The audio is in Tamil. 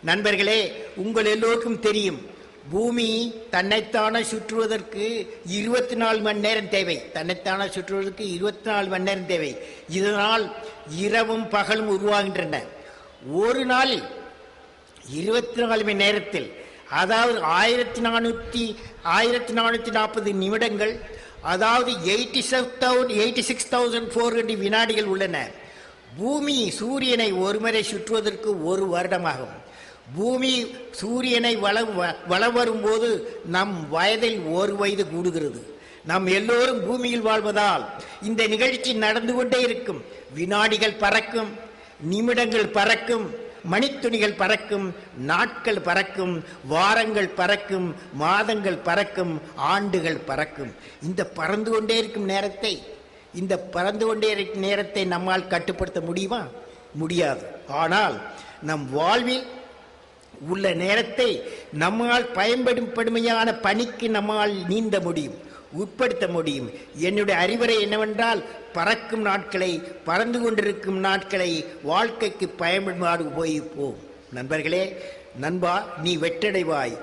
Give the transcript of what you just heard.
நண்பர்களே, உங்கள் எல்லோருக்கும் தெரியும், பூமி தன்னைத்தானே சுற்றுவதற்கு 24 மணி நேரம் தேவை. தன்னைத்தானே சுற்றுவதற்கு 24 மணி நேரம் தேவை. இதனால் இரவும் பகலும் உருவாகின்றன. ஒரு நாளில் 24 மணி நேரத்தில், அதாவது 1440 நிமிடங்கள், அதாவது 86,400 வினாடிகள் உள்ளன. பூமி சூரியனை ஒருமுறை சுற்றுவதற்கு 1 வருடமாகும். பூமி சூரியனை வள வரும்போது நம் வயதில் 1 வயது கூடுகிறது. நாம் எல்லோரும் பூமியில் வாழ்வதால் இந்த நிகழ்ச்சி நடந்து கொண்டே இருக்கும். வினாடிகள் பறக்கும், நிமிடங்கள் பறக்கும், மணித்துணிகள் பறக்கும், நாட்கள் பறக்கும், வாரங்கள் பறக்கும், மாதங்கள் பறக்கும், ஆண்டுகள் பறக்கும். இந்த பறந்து கொண்டே இருக்கும் நேரத்தை நம்மால் கட்டுப்படுத்த முடியுமா? முடியாது. ஆனால் நம் வாழ்வில் உள்ள நேரத்தை நம்மால் பயன்படுமையான பணிக்கு நம்மால் நீந்த முடியும், உட்படுத்த முடியும். என்னுடைய அறிவுரை என்னவென்றால், பறக்கும் நாட்களை, பறந்து கொண்டிருக்கும் நாட்களை வாழ்க்கைக்கு பயன்பாடு உபயோகிப்போம். நண்பர்களே, நண்பா, நீ வெற்றடைவாய்.